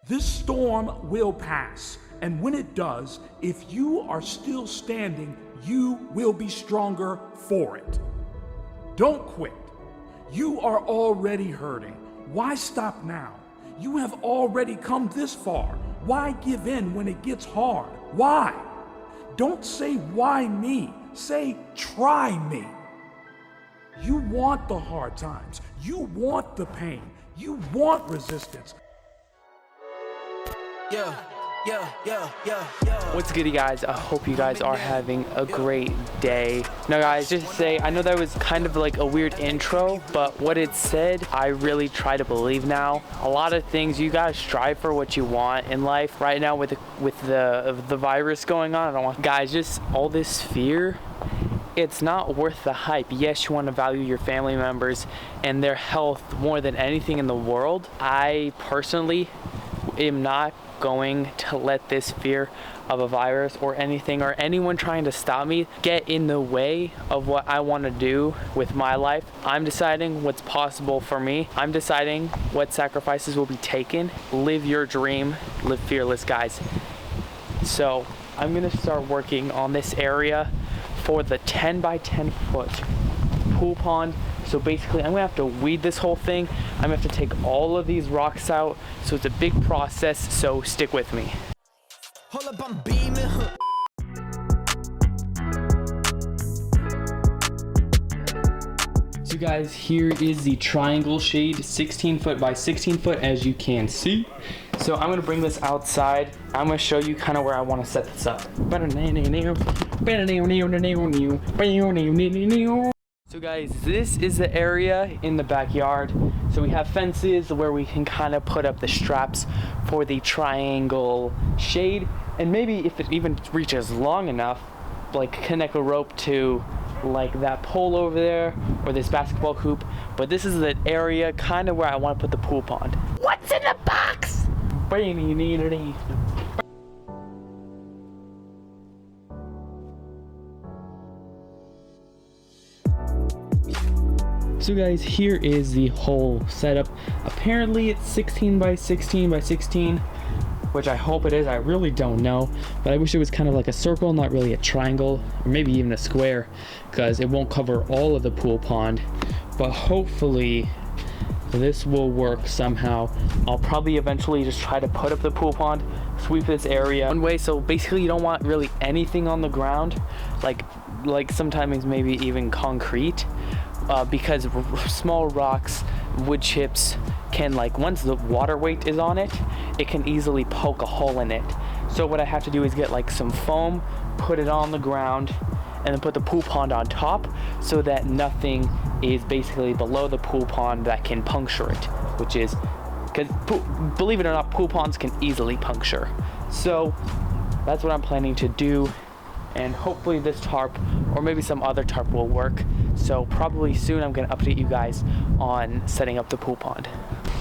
This storm will pass, and when it does, if you are still standing, you will be stronger for it. Don't quit. You are already hurting. Why stop now? You have already come this far. Why give in when it gets hard? Why? Don't say, why me? Say, try me. You want the hard times. You want the pain. You want resistance. What's good, you guys? I hope you guys are having a great day. Now guys, just to say, I know that was kind of like a weird intro, but what it said, I really try to believe now. A lot of things, you gotta strive for what you want in life. Right now with the virus going on, I don't want, guys, just all this fear, it's not worth the hype. Yes, you want to value your family members and their health more than anything in the world. I personally am not going to let this fear of a virus or anything or anyone trying to stop me get in the way of what I want to do with my life. I'm deciding what's possible for me. I'm deciding what sacrifices will be taken. Live your dream, live fearless, guys. So I'm gonna start working on this area for the 10 by 10 foot pool pond. So basically I'm gonna have to weed this whole thing. I'm gonna have to take all of these rocks out. So it's a big process, so stick with me. Hold up, I'm beaming. So guys, here is the triangle shade, 16 foot by 16 foot, as you can see. So I'm gonna bring this outside. I'm gonna show you kind of where I wanna set this up. So guys, this is the area in the backyard. So we have fences where we can kind of put up the straps for the triangle shade. And maybe if it even reaches long enough, like connect a rope to like that pole over there or this basketball hoop. But this is the area kind of where I want to put the pool pond. What's in the box? So guys, here is the whole setup. Apparently it's 16 by 16 by 16, which I hope it is. I really don't know, but I wish it was kind of like a circle, not really a triangle, or maybe even a square, because it won't cover all of the pool pond. But hopefully this will work somehow. I'll probably eventually just try to put up the pool pond, sweep this area one way. So basically you don't want really anything on the ground, like sometimes maybe even concrete. Because small rocks, wood chips can, like, once the water weight is on it, it can easily poke a hole in it. So what I have to do is get like some foam, put it on the ground, and then put the pool pond on top so that nothing is basically below the pool pond that can puncture it, which is, because believe it or not, pool ponds can easily puncture. So that's what I'm planning to do. And hopefully this tarp or maybe some other tarp will work. So probably soon I'm gonna update you guys on setting up the pool pond.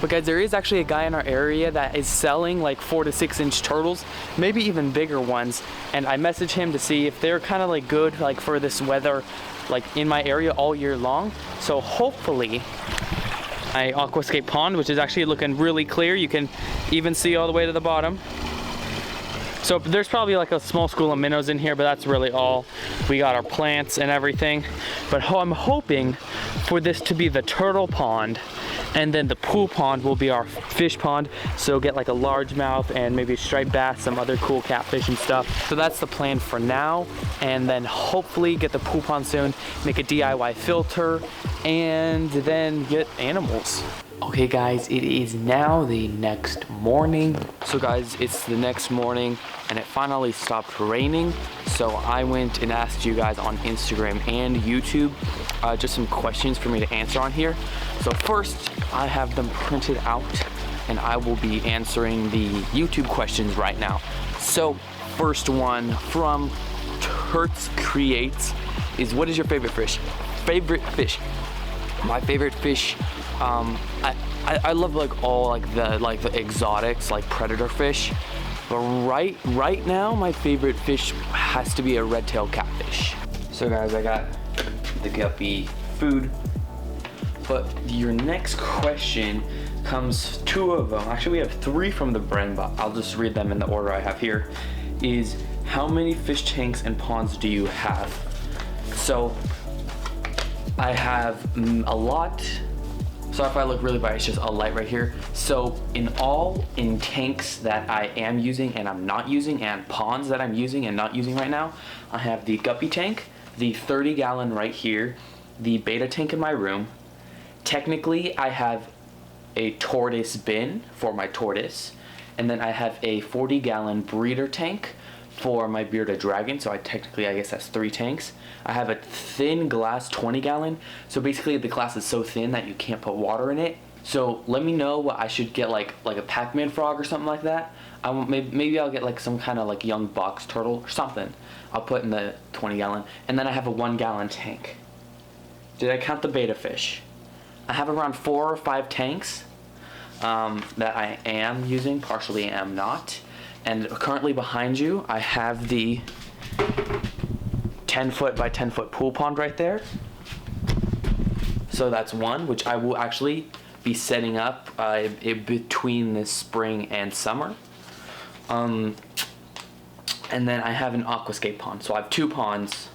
But guys, there is actually a guy in our area that is selling like 4 to 6 inch turtles, maybe even bigger ones. And I messaged him to see if they're kind of like good like for this weather, like in my area all year long. So hopefully my aquascape pond, which is actually looking really clear. You can even see all the way to the bottom. So there's probably like a small school of minnows in here, but that's really all. We got our plants and everything. But I'm hoping for this to be the turtle pond, and then the pool pond will be our fish pond. So get like a largemouth and maybe a striped bass, some other cool catfish and stuff. So that's the plan for now. And then hopefully get the pool pond soon, make a DIY filter, and then get animals. Okay guys, it is now the next morning. So guys, it's the next morning and it finally stopped raining. So I went and asked you guys on Instagram and YouTube just some questions for me to answer on here. So first, I have them printed out and I will be answering the YouTube questions right now. So first one from Turts Creates is, what is your favorite fish? Favorite fish? My favorite fish, I love like all like the exotics, like predator fish. But right now, my favorite fish has to be a red-tailed catfish. So guys, I got the Guppy food. But your next question comes 2 of them. Actually, we have 3 from the brand, but I'll just read them in the order I have here. Is how many fish tanks and ponds do you have? So I have a lot. So if I look really bright, it's just a light right here. So in tanks that I am using and I'm not using, and ponds that I'm using and not using right now, I have the Guppy tank, the 30-gallon right here, the Betta tank in my room. Technically, I have a tortoise bin for my tortoise, and then I have a 40-gallon breeder tank for my bearded dragon. So I guess that's 3 tanks. I have a thin glass 20-gallon. So basically the glass is so thin that you can't put water in it. So let me know what I should get, like a Pac-Man frog or something like that. Maybe I'll get like some kind of like young box turtle or something. I'll put in the 20-gallon. And then I have a 1-gallon tank. Did I count the Betta fish? I have around 4 or 5 tanks that I am using, partially am not. And currently behind you, I have the 10-foot by 10-foot pool pond right there. So that's one, which I will actually be setting up between this spring and summer. And then I have an aquascape pond. So I have 2 ponds.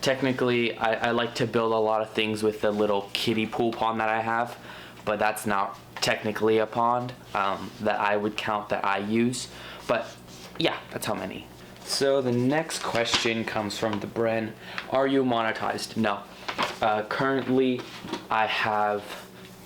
Technically, I like to build a lot of things with the little kiddie pool pond that I have, but that's not technically a pond that I would count that I use. But yeah, that's how many. So the next question comes from the Bren. Are you monetized? No. Currently, I have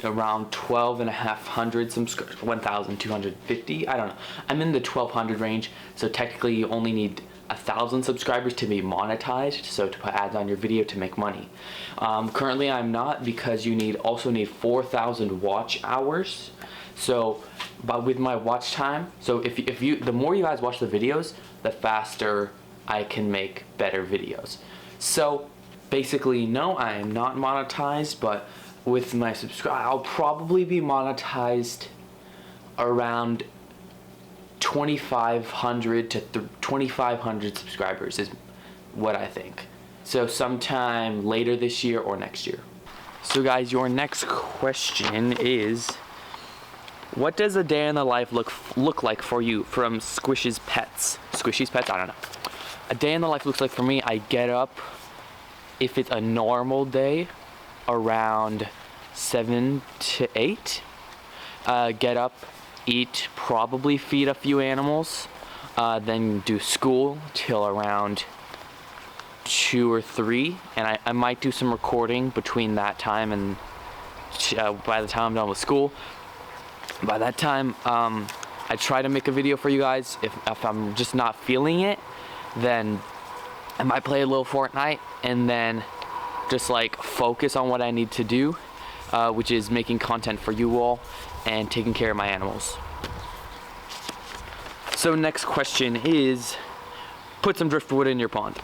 around 12,500 subscribers, 1,250. I don't know. I'm in the 1,200 range. So technically, you only need 1,000 subscribers to be monetized, so to put ads on your video to make money. Currently I'm not, because you also need 4,000 watch hours. So but with my watch time, so if the more you guys watch the videos, the faster I can make better videos. So basically, no, I am not monetized, but with my I'll probably be monetized around 2,500 to 2,500 subscribers is what I think. So sometime later this year or next year. So guys, your next question is, what does a day in the life look like for you? From Squishy's Pets. Squishy's Pets? I don't know. A day in the life looks like for me, I get up, if it's a normal day, around 7 to 8. Get up, eat, probably feed a few animals, then do school till around 2 or 3, and I might do some recording between that time and by the time I'm done with school. By that time, I try to make a video for you guys. If I'm just not feeling it, then I might play a little Fortnite and then just like focus on what I need to do, which is making content for you all and taking care of my animals. So next question is, put some driftwood in your pond.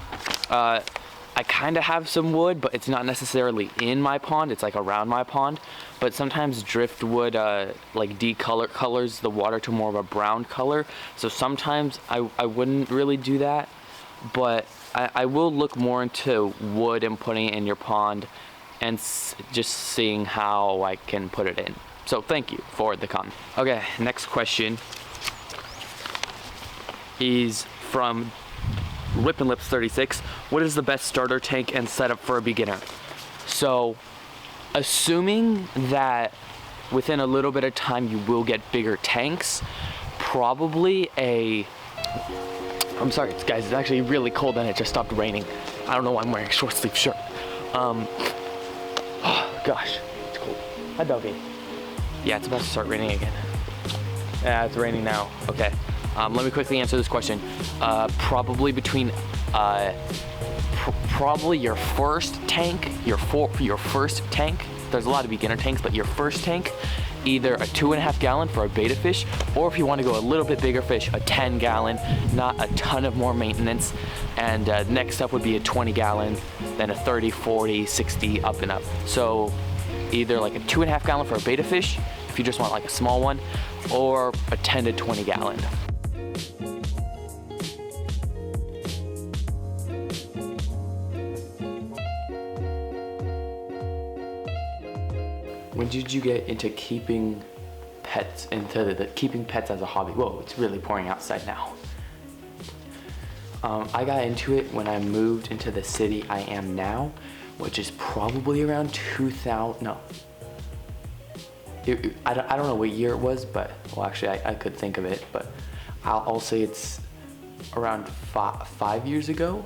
I kind of have some wood, but it's not necessarily in my pond, it's like around my pond. But sometimes driftwood like colors the water to more of a brown color. So sometimes I wouldn't really do that, but I will look more into wood and putting it in your pond and just seeing how I can put it in. So thank you for the comment. Okay, next question is from Lip and Lips 36. What is the best starter tank and setup for a beginner? So assuming that within a little bit of time you will get bigger tanks, probably I'm sorry guys, it's actually really cold and it just stopped raining. I don't know why I'm wearing a short sleeve shirt. Oh gosh, it's cold. Hi doggy. Yeah, it's about to start raining again. Yeah, it's raining now. Okay. Let me quickly answer this question. Probably between probably your first tank, your first tank. There's a lot of beginner tanks, but your first tank, either a 2.5 gallon for a Betta fish, or if you want to go a little bit bigger fish, a 10 gallon, not a ton of more maintenance. And next up would be a 20 gallon, then a 30, 40, 60, up and up. So either like a 2.5 gallon for a Betta fish, if you just want like a small one, or a 10 to 20 gallon. when did you get into keeping pets, keeping pets as a hobby? Whoa, it's really pouring outside now. I got into it when I moved into the city I am now, which is probably around 2000, no. I don't know what year it was, but, well, actually I could think of it, but I'll say it's around 5 years ago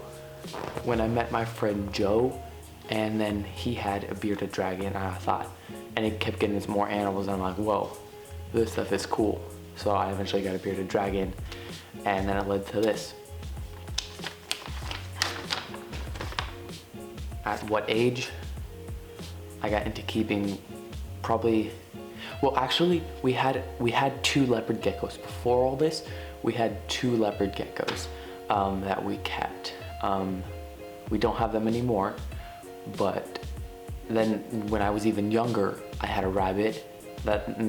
when I met my friend Joe, and then he had a bearded dragon, and I thought, and it kept getting more animals, and I'm like, whoa, this stuff is cool. So I eventually got a bearded dragon, and then it led to this. At what age I got into keeping? Probably, well, actually we had 2 leopard geckos before all this. We had 2 leopard geckos that we kept. We don't have them anymore, but then when I was even younger, I had a rabbit.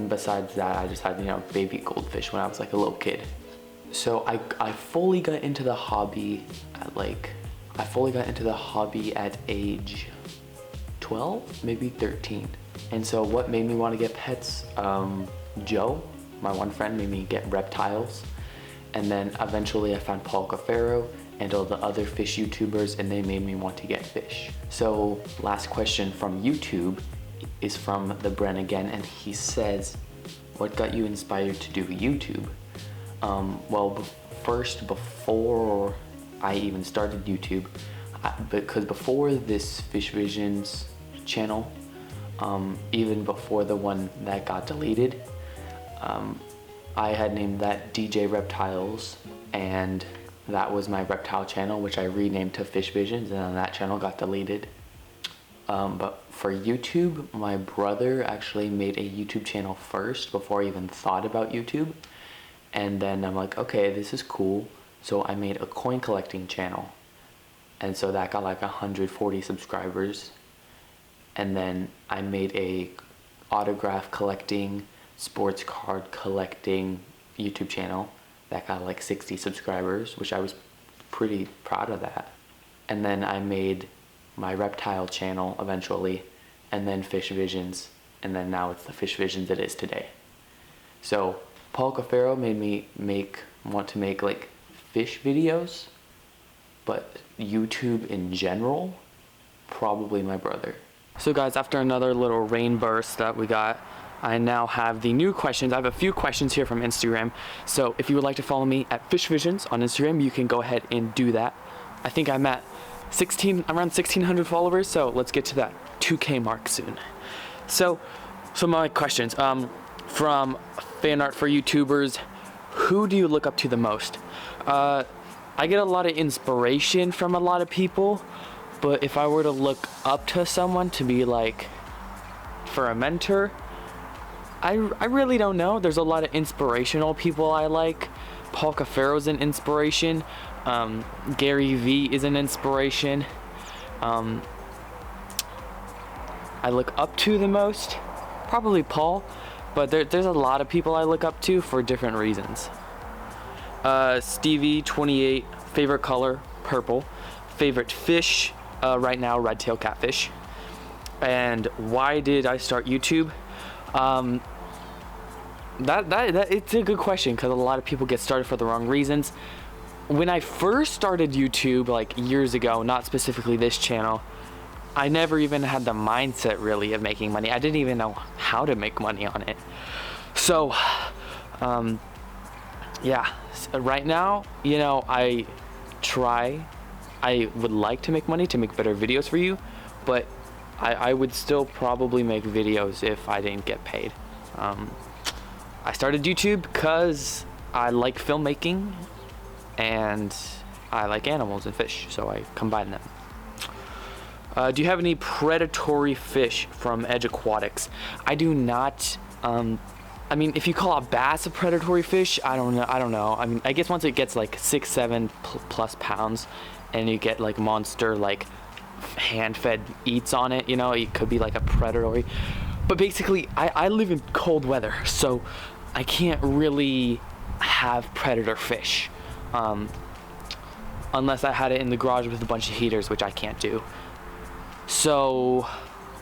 Besides that, I just had, you know, baby goldfish when I was like a little kid. So I fully got into the hobby at age 12, maybe 13. And so what made me want to get pets? Joe, my one friend, made me get reptiles. And then eventually I found Cuffaro and all the other fish YouTubers, and they made me want to get fish. So last question from YouTube is from the Bren again, and he says, what got you inspired to do YouTube? Well, first, before I even started YouTube, because before this Fishvisions channel, even before the one that got deleted, I had named that DJ Reptiles, and that was my reptile channel, which I renamed to Fishvisions, and then that channel got deleted. But for YouTube, my brother actually made a YouTube channel first before I even thought about YouTube. And then I'm like, okay, this is cool. So I made a coin collecting channel. And so that got like 140 subscribers. And then I made a autograph collecting, sports card collecting YouTube channel that got like 60 subscribers, which I was pretty proud of that. And then I made my reptile channel eventually, and then Fishvisions, and then now it's the Fishvisions it is today. So Paul Cuffaro made me want to make like fish videos, but YouTube in general, probably my brother. So guys, after another little rain burst that we got, I now have the new questions. I have a few questions here from Instagram. So if you would like to follow me at Fishvisions on Instagram, you can go ahead and do that. I think I'm at around 1,600 followers, so let's get to that 2K mark soon. So my questions, from fan art for YouTubers, who do you look up to the most? I get a lot of inspiration from a lot of people, but if I were to look up to someone to be like, for a mentor, I really don't know. There's a lot of inspirational people I like. Paul Cuffaro's an inspiration. Gary V is an inspiration. I look up to the most, probably Paul, but there's a lot of people I look up to for different reasons. Stevie 28, favorite color, purple. Favorite fish, right now, red-tailed catfish. And why did I start YouTube? That it's a good question, because a lot of people get started for the wrong reasons. When I first started YouTube, like years ago, not specifically this channel, I never even had the mindset really of making money. I didn't even know how to make money on it. So, yeah, right now, you know, I would like to make money to make better videos for you, but I would still probably make videos if I didn't get paid. I started YouTube because I like filmmaking and I like animals and fish, so I combine them. Do you have any predatory fish from Edge Aquatics? I do not. I mean, if you call a bass a predatory fish, I don't know. I mean, I guess once it gets like 6-7 plus pounds and you get like monster like hand-fed eats on it, you know, it could be like a predatory. But basically, I live in cold weather, so I can't really have predator fish. Unless I had it in the garage with a bunch of heaters, which I can't do. So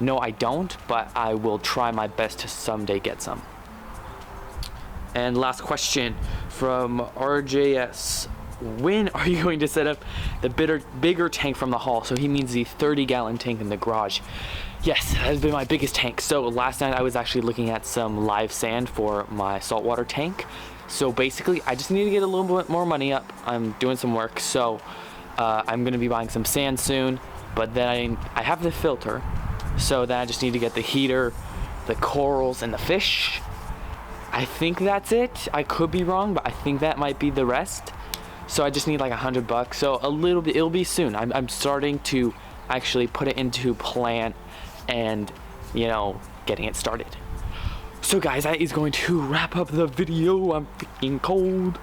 No, I don't, but I will try my best to someday get some. And last question from RJS. When are you going to set up the bigger tank from the hall? So he means the 30-gallon tank in the garage. Yes, that has been my biggest tank. So last night I was actually looking at some live sand for my saltwater tank. So basically I just need to get a little bit more money up. I'm doing some work, so I'm gonna be buying some sand soon, but then I have the filter, so then I just need to get the heater, the corals, and the fish. I think that's it. I could be wrong, but I think that might be the rest. So I just need like $100, so a little bit, it'll be soon. I'm starting to actually put it into plan and, you know, getting it started. So guys, that is going to wrap up the video. I'm freaking cold.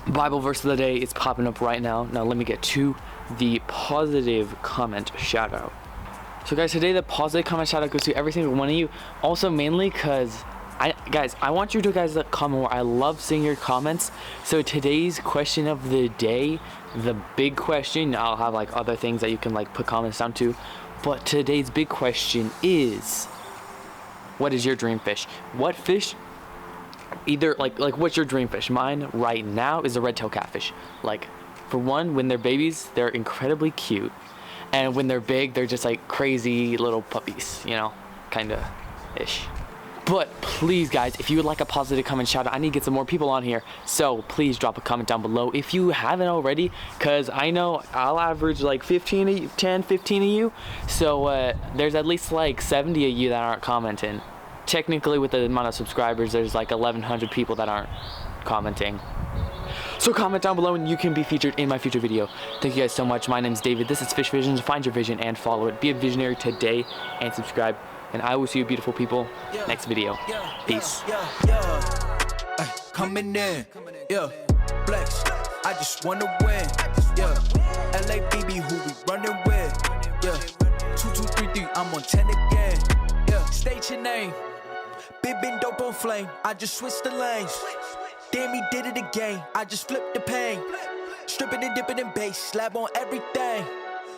Bible verse of the day is popping up right now. Now let me get to the positive comment shout out. So guys, today the positive comment shout out goes to every single one of you. Also mainly because I want you to guys to comment more. I love seeing your comments. So today's question of the day, the big question, I'll have like other things that you can like put comments down to, but today's big question is, what is your dream fish? What fish, either like what's your dream fish? Mine right now is a red-tailed catfish. Like, for one, when they're babies, they're incredibly cute, and when they're big, they're just like crazy little puppies, you know, kind of ish. But please guys, if you would like a positive comment shout out, I need to get some more people on here, so please drop a comment down below if you haven't already, because I know I'll average like 15 of you, 10 15 of you, so there's at least like 70 of you that aren't commenting. Technically, with the amount of subscribers, there's like 1,100 people that aren't commenting. So comment down below and you can be featured in my future video. Thank you guys so much. My name's David. This is Fishvisions. Find your vision and follow it. Be a visionary today and subscribe. And I will see you beautiful people next video. Peace. Coming in, yeah, flex. I just wanna win, yeah. LA BB, who we running with, yeah. 2233, I'm on 10 again, yeah. State your name, big been dope on flame. I just switched the lanes. Damn, he did it again. I just flipped the pain. Stripping and dipping in bass, slab on everything.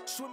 Swimming.